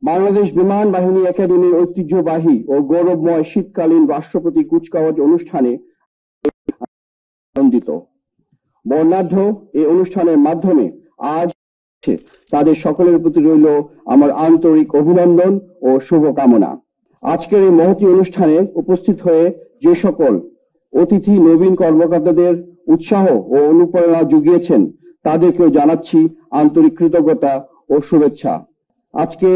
বাংলাদেশ বিমান বাহিনী একাডেমির ঐতিহ্যবাহী ও গৌরবময় শীতকালীন রাষ্ট্রপতি কুচকাওয়াজ অনুষ্ঠানে আনন্দিত। বর্ণাঢ্য এই অনুষ্ঠানের মাধ্যমে আজ তাদের সকলের প্রতি রইল আমার আন্তরিক অভিনন্দন ও শুভকামনা। আজকের এই মহতী অনুষ্ঠানে উপস্থিত হয়ে যে সকল অতিথি নবীন কর্মকর্তাদের উৎসাহ ও অনুপ্রেরণা জুগিয়েছেন তাদেরকেও জানাচ্ছি আন্তরিক কৃতজ্ঞতা ও শুভেচ্ছা। আজকে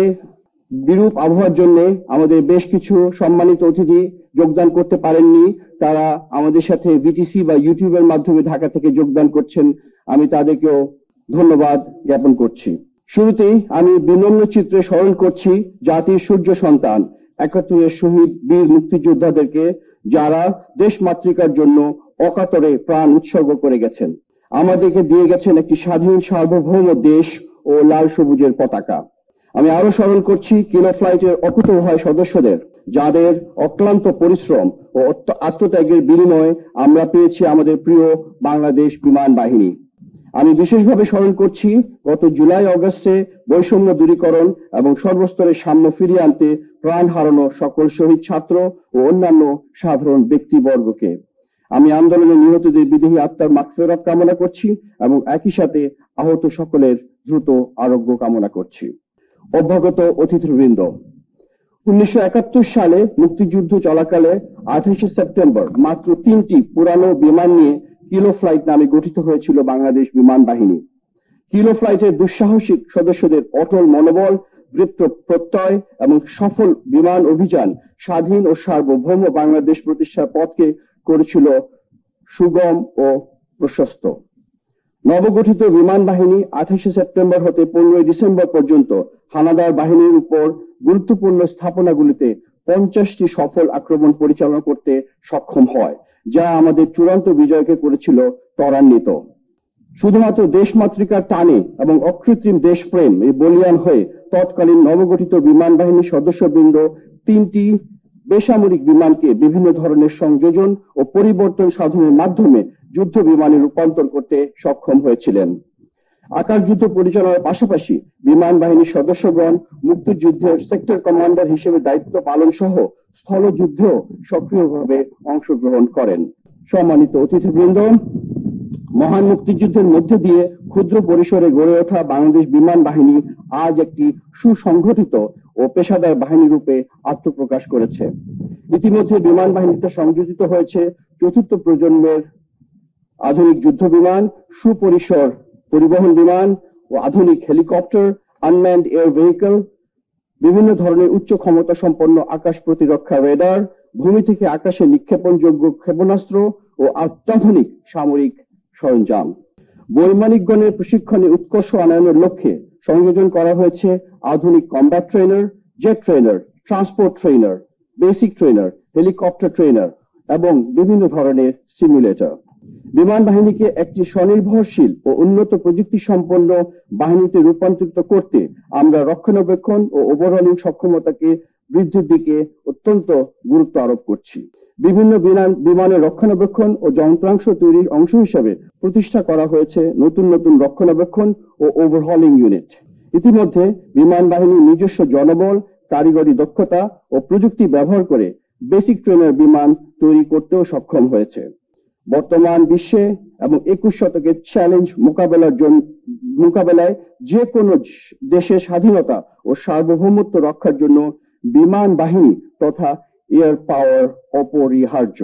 বিরূপ আবহাওয়ার জন্য আমাদের বেশ কিছু সম্মানিত অতিথি যোগদান করতে পারেননি। তারা আমাদের সাথে বিটিসি বা ইউটিউবের মাধ্যমে ঢাকা থেকে যোগদান করছেন। আমি তাদেরকেও ধন্যবাদ জ্ঞাপন করছি। শুরুতেই আমি বিনম্র চিত্রে স্মরণ করছি জাতির সূর্য সন্তান ৭১-এর শহীদ বীর মুক্তিযোদ্ধাদেরকে, যারা দেশ মাতৃকার জন্য অকাতরে প্রাণ উৎসর্গ করে গেছেন। আমাদেরকে দিয়ে গেছেন একটি স্বাধীন সার্বভৌম দেশ ও লাল সবুজের পতাকা। আমি আরো স্মরণ করছি কিলো ফ্লাইটের অকুতোভয় সদস্যদের, যাদের অক্লান্ত পরিশ্রম ও আত্মত্যাগের বিনিময়ে আমরা পেয়েছি আমাদের প্রিয় বাংলাদেশ বিমান বাহিনী। আমি বিশেষভাবে স্মরণ করছি গত জুলাই অগস্টে বৈষম্য দূরীকরণ এবং সর্বস্তরের সাম্য ফিরিয়ে আনতে প্রাণ হারানো সকল শহীদ ছাত্র ও অন্যান্য সাধারণ ব্যক্তিবর্গকে। আমি আন্দোলনে নিহতদের বিদেহী আত্মার মাগফিরাত কামনা করছি এবং একই সাথে আহত সকলের দ্রুত আরোগ্য কামনা করছি। অভ্যাগত অতিথিবৃন্দ, ১৯৭১ সালে মুক্তিযুদ্ধ চলাকালে ২৮ সেপ্টেম্বর মাত্র ৩টি পুরানো বিমান নিয়ে কিলো ফ্লাইট নামে গঠিত হয়েছিল বাংলাদেশ বিমান বাহিনী। কিলো ফ্লাইটের দুঃসাহসিক সদস্যদের অটল মনোবল, দৃপ্ত প্রত্যয় এবং সফল বিমান অভিযান স্বাধীন ও সার্বভৌম বাংলাদেশ প্রতিষ্ঠার পথকে করেছিল সুগম ও প্রশস্ত। নবগঠিত বিমান বাহিনী ২৮ সেপ্টেম্বর হতে ১৫ ডিসেম্বর পর্যন্ত হানাদার বাহিনীর উপর গুরুত্বপূর্ণ স্থাপনাগুলিতে ৫০টি সফল আক্রমণ পরিচালনা করতে সক্ষম হয়, যা আমাদের চূড়ান্ত বিজয়কে করেছিল ত্বরান্বিত। শুধুমাত্র দেশমাতৃকার টানে এবং অকৃত্রিম দেশপ্রেম বলিয়ান হয়ে তৎকালীন নবগঠিত বিমান বাহিনীর সদস্যবৃন্দ ৩টি বেসামরিক বিমানকে বিভিন্ন ধরনের সংযোজন ও পরিবর্তন সাধনের মাধ্যমে যুদ্ধ বিমানে রূপান্তর করতে সক্ষম হয়েছিলেন। আকাশ যুদ্ধ পরিচালনার পাশাপাশি বিমান বাহিনীর সদস্যগণ মুক্তিযুদ্ধের সেক্টর কমান্ডার হিসেবে দায়িত্ব পালন সহ স্থলযুদ্ধেও সক্রিয়ভাবে অংশগ্রহণ করেন। সম্মানিত অতিথিবৃন্দ, মহান মুক্তিযুদ্ধের মধ্য দিয়ে ক্ষুদ্র পরিসরে গড়ে ওঠা বাংলাদেশ বিমান বাহিনী আজ একটি সুসংগঠিত ও পেশাদার বাহিনী রূপে আত্মপ্রকাশ করেছে। ইতিমধ্যে বিমান বাহিনীতে সংযোজিত হয়েছে চতুর্থ প্রজন্মের আধুনিক যুদ্ধ বিমান, সুপরিসর পরিবহন বিমান ও আধুনিক হেলিকপ্টার, আনম্যান্ড এয়ার ভেহিকল, বিভিন্ন ধরনের উচ্চ ক্ষমতা সম্পন্ন আকাশ প্রতিরক্ষা রেডার, ভূমি থেকে আকাশে নিক্ষেপণযোগ্য ক্ষেপণাস্ত্র ও অত্যাধুনিক সামরিক সরঞ্জাম। বৈমানিকগণের প্রশিক্ষণে উৎকর্ষ আনয়নের লক্ষ্যে সংযোজন করা হয়েছে আধুনিক combat trainer, jet trainer, transport trainer, basic trainer, helicopter trainer এবং বিভিন্ন ধরনের সিমুলেটর। বিমান বাহিনীকে একটি স্বনির্ভরশীল ও উন্নত প্রযুক্তি সম্পন্ন বাহিনীতে রূপান্তরিত করতে আমরা রক্ষণাবেক্ষণ ও ওভারহলিং সক্ষমতাকে বৃদ্ধির দিকে অত্যন্ত গুরুত্ব আরোপ করছি। বিভিন্ন বিমানের রক্ষণাবেক্ষণ ও যন্ত্রাংশ তৈরির অংশ হিসেবে প্রতিষ্ঠা করা হয়েছে নতুন নতুন রক্ষণাবেক্ষণ ও ওভারহলিং ইউনিট। ইতিমধ্যে বিমান বাহিনীর নিজস্ব জনবল, কারিগরি দক্ষতা ও প্রযুক্তি ব্যবহার করে বেসিক ট্রেনার বিমান তৈরি করতেও সক্ষম হয়েছে। বর্তমান বিশ্বে এবং ২১ শতকের চ্যালেঞ্জ মোকাবেলায় যে কোনো দেশের স্বাধীনতা ও সার্বভৌমত্ব রক্ষার জন্য বিমান বাহিনী তথা এয়ার পাওয়ার অপরিহার্য।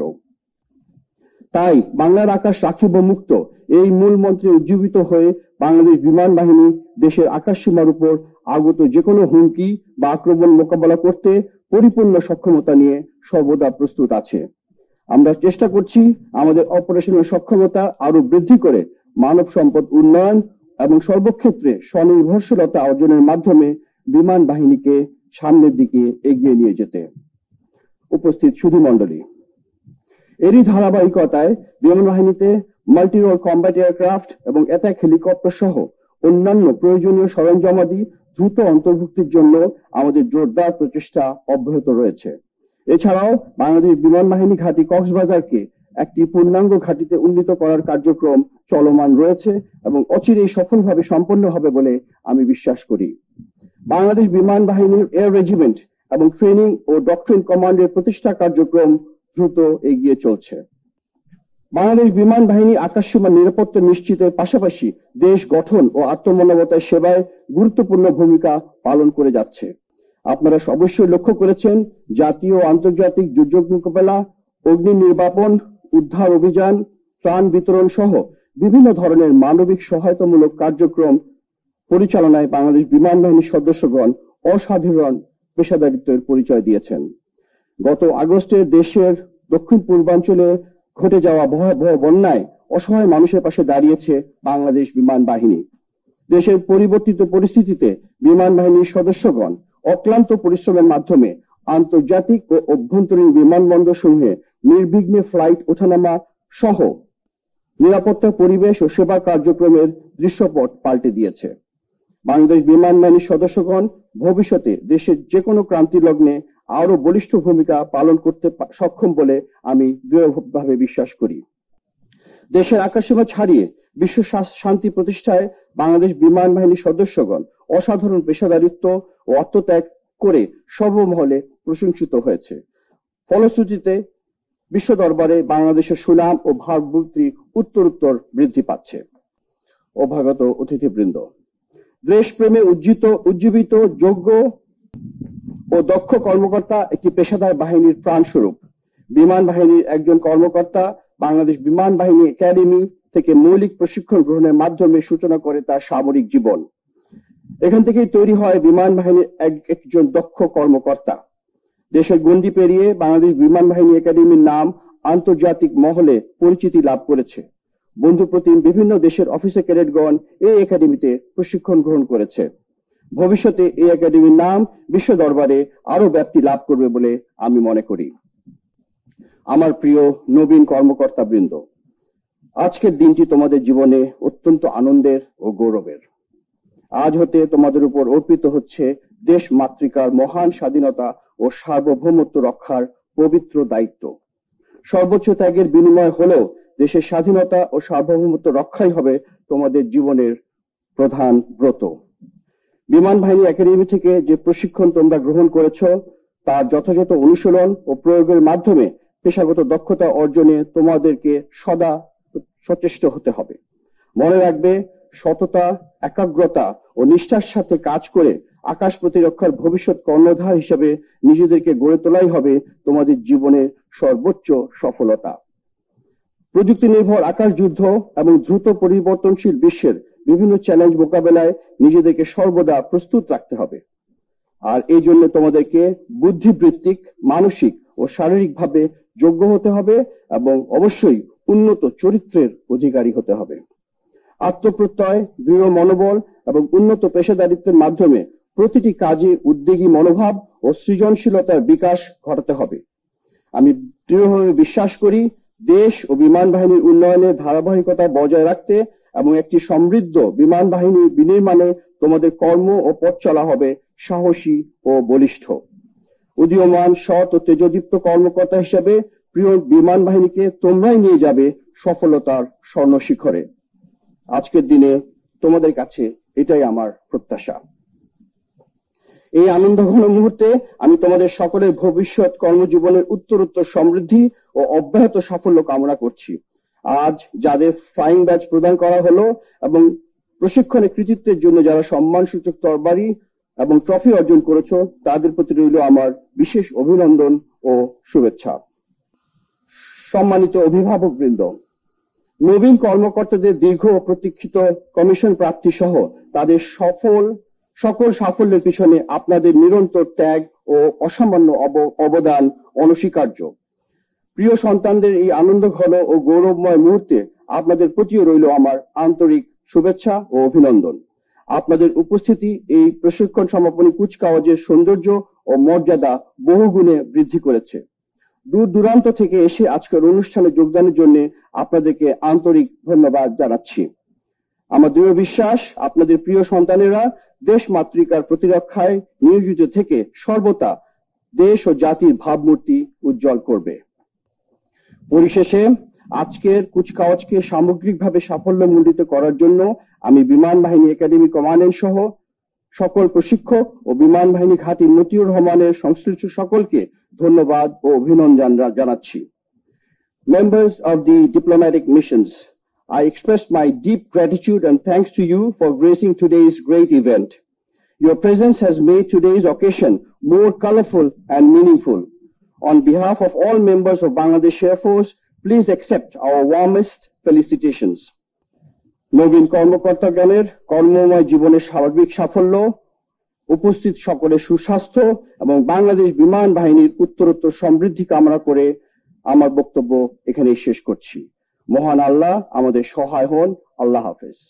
তাই বাংলার আকাশ রাখিব মুক্ত এই মূল মন্ত্রে উজ্জীবিত হয়ে বাংলাদেশ বিমান বাহিনী দেশের আকাশ সীমার উপর আগত যে কোনো হুমকি বা আক্রমণ মোকাবেলা করতে পরিপূর্ণ সক্ষমতা নিয়ে সর্বদা প্রস্তুত আছে। আমরা চেষ্টা করছি আমাদের অপারেশনাল সক্ষমতা আরো বৃদ্ধি করে মানব সম্পদ উন্নয়ন এবং সর্বক্ষেত্রে স্বনির্ভরশীলতা অর্জনের মাধ্যমে বিমান বাহিনীকে সামনের দিকে এগিয়ে নিয়ে যেতে। উপস্থিত সুধীমণ্ডলী, এরই ধারাবাহিকতায় বিমান বাহিনীতে মাল্টি রোল কমব্যাট এয়ারক্রাফট এবং অ্যাটাক হেলিকপ্টার সহ অন্যান্য প্রয়োজনীয় সরঞ্জামাদি দ্রুত অন্তর্ভুক্তির জন্য আমাদের জোরদার প্রচেষ্টা অব্যাহত রয়েছে। এছাড়াও বাংলাদেশ বিমান বাহিনী ঘাঁটি কক্সবাজারকে একটি পূর্ণাঙ্গ ঘাঁটিতে উন্নীত করার কার্যক্রম চলমান রয়েছে এবং অচিরেই সফলভাবে সম্পন্ন হবে বলে আমি বিশ্বাস করি। বাংলাদেশ বিমান বাহিনীর এয়ার রেজিমেন্ট এবং ট্রেনিং ও ডক্ট্রিন কমান্ডের প্রতিষ্ঠা কার্যক্রম দ্রুত এগিয়ে চলছে। বাংলাদেশ বিমান বাহিনী আকাশসীমার নিরাপত্তা নিশ্চিতের পাশাপাশি দেশ গঠন ও আত্মমানবতার সেবায় গুরুত্বপূর্ণ ভূমিকা পালন করে যাচ্ছে। আপনারা অবশ্যই লক্ষ্য করেছেন, জাতীয় ও আন্তর্জাতিক দুর্যোগ মোকাবেলা, অগ্নি নির্বাপন, উদ্ধার অভিযান, ত্রাণ বিতরণ সহ বিভিন্ন ধরনের মানবিক সহায়তামূলক কার্যক্রম পরিচালনায় বাংলাদেশ বিমান বাহিনীর সদস্যগণ অসাধারণ পেশাদারিত্বের পরিচয় দিয়েছেন। গত আগস্টে দেশের দক্ষিণ পূর্বাঞ্চলে ঘটে যাওয়া ভয়াবহ বন্যায় অসহায় মানুষের পাশে দাঁড়িয়েছে বাংলাদেশ বিমান বাহিনী। দেশের পরিবর্তিত পরিস্থিতিতে বিমান বাহিনীর সদস্যগণ অক্লান্ত পরিশ্রমের মাধ্যমে আন্তর্জাতিক ও অভ্যন্তরীণ বিমানবন্দর সমূহে নির্বিঘ্নে ফ্লাইট ওঠানামা সহ নিরাপত্তা পরিবেশ ও সেবা কার্যক্রমের দৃশ্যপট পাল্টে দিয়েছে। বাংলাদেশ বিমান বাহিনীর সদস্যগণ ভবিষ্যতে দেশের যে কোনো ক্রান্তি লগ্নে আরো বলিষ্ঠ ভূমিকা পালন করতে সক্ষম বলে আমি দৃঢ়ভাবে বিশ্বাস করি। দেশের আকাশসীমা ছাড়িয়ে বিশ্ব শান্তি প্রতিষ্ঠায় বাংলাদেশ বিমান বাহিনীর সদস্যগণ অসাধারণ পেশাদারিত্ব ও আত্মত্যাগ করে সর্বমহলে প্রশংসিত হয়েছে। ফলশ্রুতিতে বিশ্ব দরবারে বাংলাদেশের সুনাম ও ভাবমূর্তি উত্তরোত্তর বৃদ্ধি পাচ্ছে। অভ্যাগত অতিথিবৃন্দ, দেশপ্রেমে উজ্জীবিত যোগ্য ও দক্ষ কর্মকর্তা একটি পেশাদার বাহিনীর প্রাণস্বরূপ। বিমান বাহিনীর একজন কর্মকর্তা বাংলাদেশ বিমান বাহিনী একাডেমি থেকে মৌলিক প্রশিক্ষণ গ্রহণের মাধ্যমে সূচনা করে তার সামরিক জীবন। এখান থেকেই তৈরি হয় বিমান বাহিনীর একজন দক্ষ কর্মকর্তা। দেশের গণ্ডি পেরিয়ে বাংলাদেশ বিমান বাহিনী একাডেমির নাম আন্তর্জাতিক মহলে পরিচিতি লাভ করেছে। বন্ধুপ্রতিম বিভিন্ন দেশের অফিসার ক্যাডেটগণ এই একাডেমিতে প্রশিক্ষণ গ্রহণ করেছে। ভবিষ্যতে এই একাডেমির নাম বিশ্ব দরবারে আরো ব্যাপ্তি লাভ করবে বলে আমি মনে করি। আমার প্রিয় নবীন কর্মকর্তা বৃন্দ, আজকের দিনটি তোমাদের জীবনে অত্যন্ত আনন্দের ও গৌরবের। আজ হতে তোমাদের উপর অর্পিত হচ্ছে দেশ মাতৃকার মহান স্বাধীনতা ও সার্বভৌমত্ব রক্ষার পবিত্র দায়িত্ব। সর্বোচ্চ ত্যাগের বিনিময় হলেও দেশের স্বাধীনতা ও সার্বভৌমত্ব রক্ষাই হবে তোমাদের জীবনের প্রধান ব্রত। বিমান বাহিনী একাডেমি থেকে যে প্রশিক্ষণ তোমরা গ্রহণ করেছ তার যথাযথ অনুশীলন ও প্রয়োগের মাধ্যমে পেশাগত দক্ষতা অর্জনে তোমাদেরকে সদা সচেষ্ট হতে হবে। মনে রাখবে, সততা, একাগ্রতা ও নিষ্ঠার সাথে কাজ করে আকাশ প্রতিরক্ষার ভবিষ্যৎ কর্ণধার হিসেবে নিজেদেরকে গড়ে তোলাই হবে তোমাদের জীবনের সর্বোচ্চ সফলতা। প্রযুক্তি নির্ভর আকাশ যুদ্ধ এবং দ্রুত পরিবর্তনশীল বিশ্বের বিভিন্ন চ্যালেঞ্জ মোকাবেলায় নিজেদেরকে সর্বদা প্রস্তুত রাখতে হবে। আর এই জন্য তোমাদেরকে বুদ্ধিবৃত্তিক, মানসিক ও শারীরিকভাবে যোগ্য হতে হবে এবং অবশ্যই উন্নত চরিত্রের অধিকারী হতে হবে। আত্মপ্রত্যয়, দৃঢ় মনোবল এবং উন্নত পেশাদারিত্বের মাধ্যমে প্রতিটি কাজে উদ্যোগী মনোভাব ও সৃজনশীলতার বিকাশ ঘটাতে হবে। আমি দৃঢ়ভাবে বিশ্বাস করি, দেশ ও বিমান বাহিনীর উন্নয়নের ধারাবাহিকতা বজায় রাখতে এবং একটি সমৃদ্ধ বিমান বাহিনী বিনির্মাণে তোমাদের কর্ম ও পথ চলা হবে সাহসী ও বলিষ্ঠ। উদীয়মান, সৎ ও তেজদীপ্ত কর্মকর্তা হিসেবে প্রিয় বিমান বাহিনীকে তোমরাই নিয়ে যাবে সফলতার স্বর্ণ শিখরে। আজকের দিনে তোমাদের কাছে এটাই আমার প্রত্যাশা। এই আনন্দঘন মুহূর্তে আমি তোমাদের সকলের ভবিষ্যৎ কর্মজীবনের উত্তরোত্তর সমৃদ্ধি ও অব্যাহত সাফল্য কামনা করছি। আজ যাদের ফ্লাইং ব্যাচ প্রদান করা হলো এবং প্রশিক্ষণের কৃতিত্বের জন্য যারা সম্মানসূচক তরবারি এবং ট্রফি অর্জন করেছো, তাদের প্রতি রইল আমার বিশেষ অভিনন্দন ও শুভেচ্ছা। সম্মানিত অভিভাবক বৃন্দ, নবীন কর্মকর্তাদের দীর্ঘ ও প্রতীক্ষিত কমিশন প্রাপ্তি সহ তাদের সকল সাফল্যের পিছনে আপনাদের নিরন্তর ত্যাগ ও অসামান্য অবদান অনস্বীকার্য। প্রিয় সন্তানদের এই আনন্দঘন ও গৌরবময় মুহূর্তে আপনাদের প্রতিও রইল আমার আন্তরিক শুভেচ্ছা ও অভিনন্দন। আপনাদের উপস্থিতি এই প্রশিক্ষণ সমাপনী কুচকাওয়াজের সৌন্দর্য ও মর্যাদা বহুগুণে বৃদ্ধি করেছে। দূর দূরান্ত থেকে এসে আজকের অনুষ্ঠানে যোগদানের জন্য আপনাদেরকে আন্তরিক ধন্যবাদ জানাচ্ছি। আমার দৃঢ় বিশ্বাস, আপনাদের প্রিয় সন্তানেরা দেশ মাতৃকার প্রতিরক্ষায় নিয়োজিত থেকে সর্বদা দেশ ও জাতির ভাবমূর্তি উজ্জ্বল করবে। পরিশেষে আজকের কুচকাওয়াজকে সামগ্রিকভাবে সাফল্যমণ্ডিত করার জন্য আমি বিমান বাহিনী একাডেমি কমান্ডেন্ট সহ সকল প্রশিক্ষক ও বিমান বাহিনী ঘাঁটি মতিউর রহমানের সংশ্লিষ্ট সকলকে ধন্যবাদ ও অভিনন্দন জানাচ্ছি। Members of the diplomatic missions, I express my deep gratitude and thanks to you for gracing today's great event. Your presence has made today's occasion more colorful and meaningful. On behalf of all members of Bangladesh Air Force, please accept our warmest felicitations. নবীন কর্মকর্তাগণের কর্মময় জীবনের স্বাভাবিক সাফল্য, উপস্থিত সকলের সুস্বাস্থ্য এবং বাংলাদেশ বিমান বাহিনীর উত্তরোত্তর সমৃদ্ধি কামনা করে আমার বক্তব্য এখানেই শেষ করছি। মহান আল্লাহ আমাদের সহায় হন। আল্লাহ হাফেজ।